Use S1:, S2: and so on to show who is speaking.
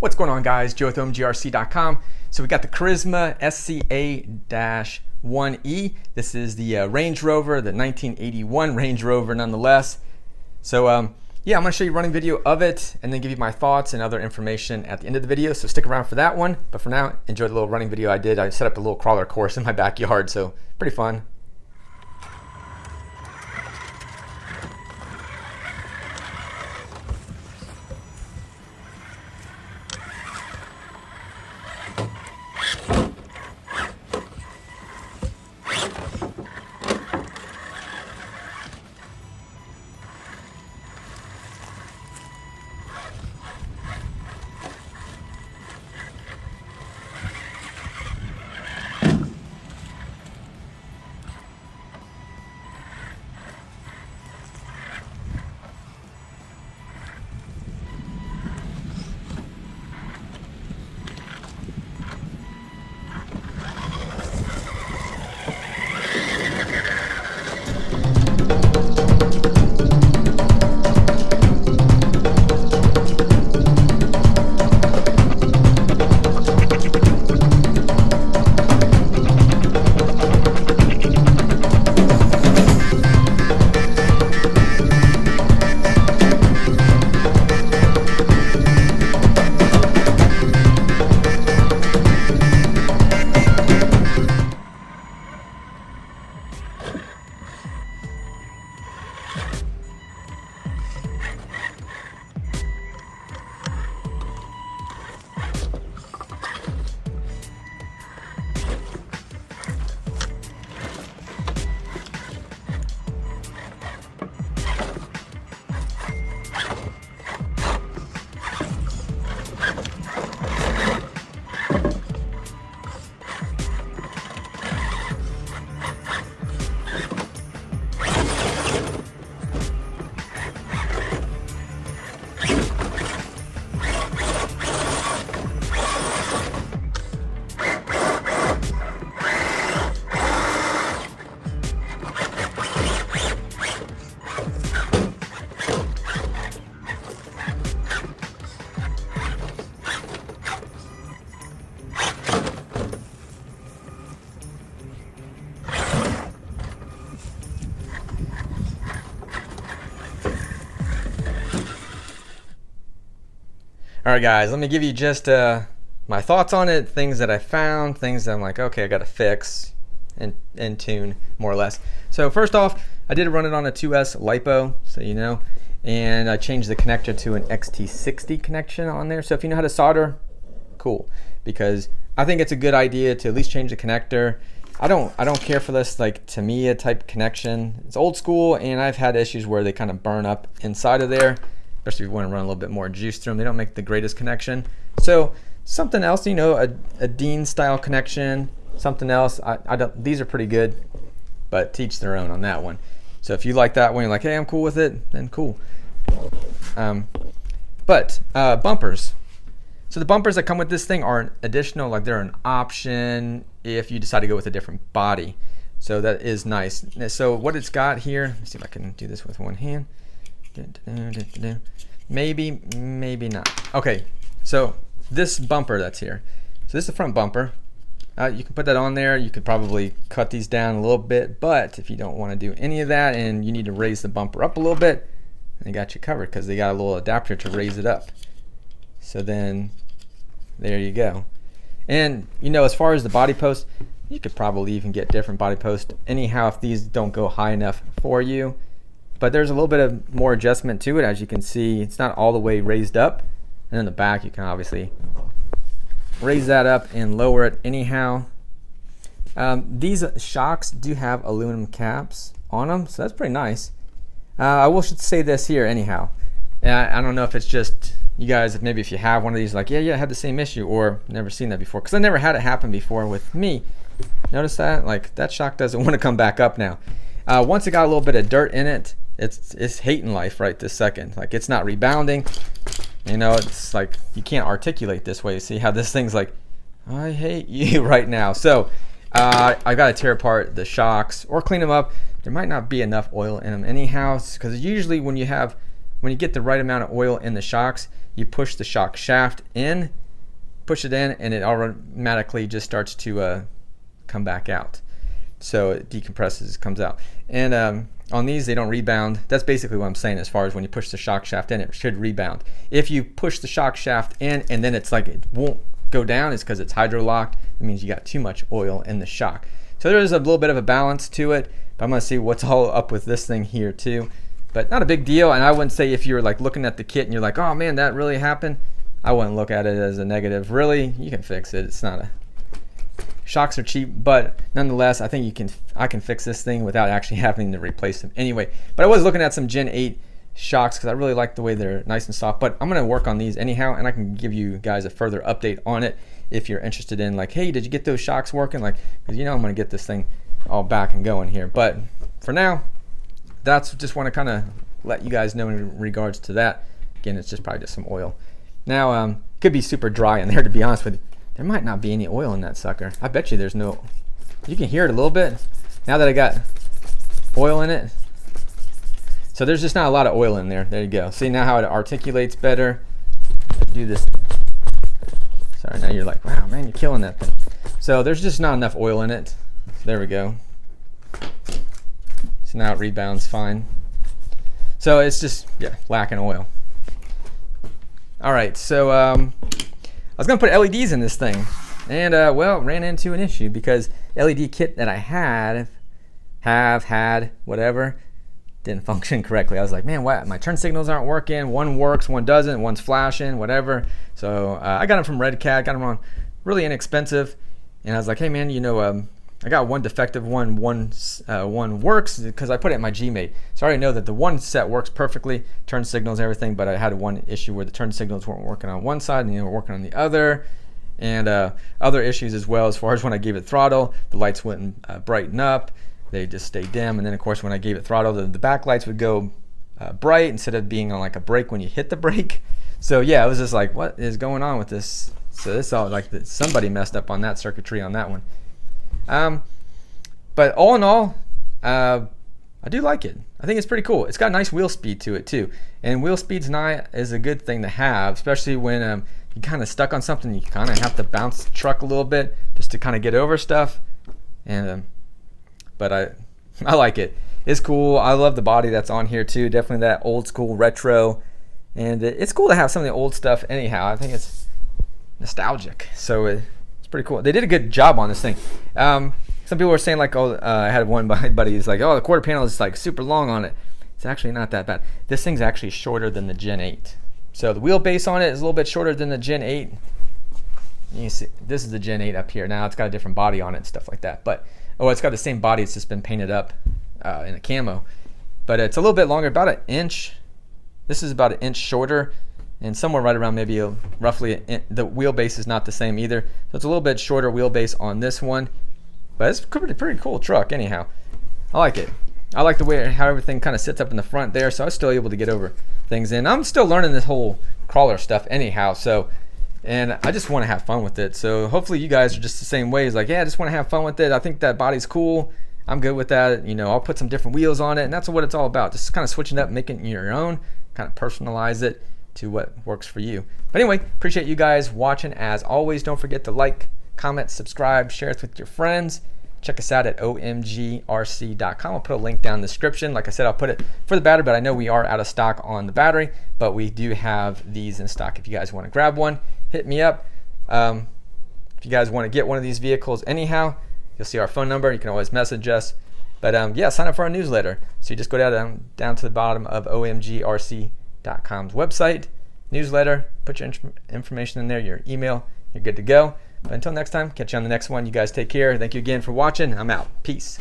S1: What's going on, guys? Joe with OMGRC.com. So we got the Charisma SCA-1E. This is the Range Rover, the 1981 Range Rover nonetheless. So yeah, I'm going to show you a running video of it and then give you my thoughts and other information at the end of the video. So stick around for that one. But for now, enjoy the little running video I did. I set up a little crawler course in my backyard, so pretty fun. All right, guys, let me give you just my thoughts on it, things that I found, things that I'm like, okay, I got to fix and tune more or less. So first off, I did run it on a 2S LiPo, so you know, and I changed the connector to an XT60 connection on there. So if you know how to solder, cool, because I think it's a good idea to at least change the connector. I don't care for this like Tamiya type connection. It's old school, and I've had issues where they kind of burn up inside of there, especially if you want to run a little bit more juice through them. They don't make the greatest connection. So something else, you know, a Dean style connection, something else. I don't. These are pretty good, but teach their own on that one. So if you like that one, you're like, hey, I'm cool with it, then cool. Bumpers. So the bumpers that come with this thing are an additional, like they're an option if you decide to go with a different body. So that is nice. So what it's got here, let's see if I can do this with one hand. Maybe, maybe not. Okay, so this bumper that's here. So this is the front bumper. You can put that on there. You could probably cut these down a little bit, but if you don't want to do any of that and you need to raise the bumper up a little bit, they got you covered because they got a little adapter to raise it up. So then there you go. And you know, as far as the body post, you could probably even get different body posts anyhow if these don't go high enough for you. But there's a little bit of more adjustment to it. As you can see, it's not all the way raised up. And in the back, you can obviously raise that up and lower it anyhow. These shocks do have aluminum caps on them, so that's pretty nice. I will say this here anyhow. I don't know if it's just you guys, maybe if you have one of these, like, yeah, I had the same issue, or never seen that before. Because I never had it happen before with me. Notice that? Like, that shock doesn't want to come back up now. Once it got a little bit of dirt in it, it's hating life right this second. Like, it's not rebounding. You know, it's like you can't articulate this way. See how this thing's like, I hate you right now. So I got to tear apart the shocks or clean them up. There might not be enough oil in them anyhow, because usually when you get the right amount of oil in the shocks, you push the shock shaft in, push it in, and it automatically just starts to come back out. So it decompresses, comes out. And on these, they don't rebound. That's basically what I'm saying as far as when you push the shock shaft in, it should rebound. If you push the shock shaft in and then it's like it won't go down, it's because it's hydro-locked. It means you got too much oil in the shock. So there is a little bit of a balance to it, but I'm going to see what's all up with this thing here too. But not a big deal, and I wouldn't say if you're like looking at the kit and you're like, oh man, that really happened, I wouldn't look at it as a negative. Really, you can fix it. It's not a... Shocks are cheap, but nonetheless, I think I can fix this thing without actually having to replace them anyway. But I was looking at some Gen 8 shocks because I really like the way they're nice and soft. But I'm going to work on these anyhow, and I can give you guys a further update on it if you're interested in like, hey, did you get those shocks working? Like, because I'm going to get this thing all back and going here. But for now, that's just want to kind of let you guys know in regards to that. Again, it's just probably just some oil. Now, could be super dry in there, to be honest with you. There might not be any oil in that sucker. I bet you there's no. You can hear it a little bit now that I got oil in it. So there's just not a lot of oil in there. There you go. See now how it articulates better. Do this. Sorry, now you're like, wow, man, you're killing that thing. So there's just not enough oil in it. So there we go. So now it rebounds fine. So it's just, yeah, lacking oil. All right, so I was gonna put LEDs in this thing, and well, ran into an issue because LED kit that I have had, whatever, didn't function correctly. I was like, man, what? My turn signals aren't working. One works, one doesn't. One's flashing, whatever. So I got them from Red Cat. Got them on really inexpensive, and I was like, hey man, I got one defective one works because I put it in my Gmate. So I already know that the one set works perfectly, turn signals, everything, but I had one issue where the turn signals weren't working on one side and they were working on the other. And other issues as well, as far as when I gave it throttle, the lights wouldn't brighten up, they just stayed dim. And then of course when I gave it throttle, the back lights would go bright instead of being on like a brake when you hit the brake. So yeah, I was just like, what is going on with this? So this all like somebody messed up on that circuitry on that one. But all in all, I do like it. I think it's pretty cool. It's got nice wheel speed to it too, and wheel speed's is a good thing to have, especially when you kind of stuck on something. You kind of have to bounce the truck a little bit just to kind of get over stuff. And but I like it. It's cool. I love the body that's on here too. Definitely that old school retro, and it's cool to have some of the old stuff. Anyhow, I think it's nostalgic. So it's pretty cool. They did a good job on this thing. Some people were saying like, oh, I had one buddy who's like, oh, the quarter panel is like super long on it. It's actually not that bad. This thing's actually shorter than the Gen 8. So the wheelbase on it is a little bit shorter than the Gen 8. You can see, this is the Gen 8 up here. Now it's got a different body on it and stuff like that. But, oh, it's got the same body. It's just been painted up in a camo. But it's a little bit longer, about an inch. This is about an inch shorter. And somewhere right around maybe roughly, the wheelbase is not the same either. So it's a little bit shorter wheelbase on this one. But it's a pretty cool truck anyhow. I like it. I like the way how everything kind of sits up in the front there, so I was still able to get over things. And I'm still learning this whole crawler stuff anyhow, so, and I just want to have fun with it. So hopefully you guys are just the same way. It's like, yeah, I just want to have fun with it. I think that body's cool. I'm good with that. I'll put some different wheels on it, and that's what it's all about. Just kind of switching it up, making it your own, kind of personalize it to what works for you. But anyway, appreciate you guys watching. As always, don't forget to like, comment, subscribe, share it with your friends. Check us out at omgrc.com. I'll put a link down in the description. Like I said, I'll put it for the battery, but I know we are out of stock on the battery, but we do have these in stock. If you guys want to grab one, hit me up. If you guys want to get one of these vehicles anyhow, you'll see our phone number. You can always message us. But yeah, sign up for our newsletter. So you just go down to the bottom of omgrc.com's website, newsletter, put your information in there, your email, you're good to go. But until next time, catch you on the next one. You guys take care. Thank you again for watching. I'm out. Peace.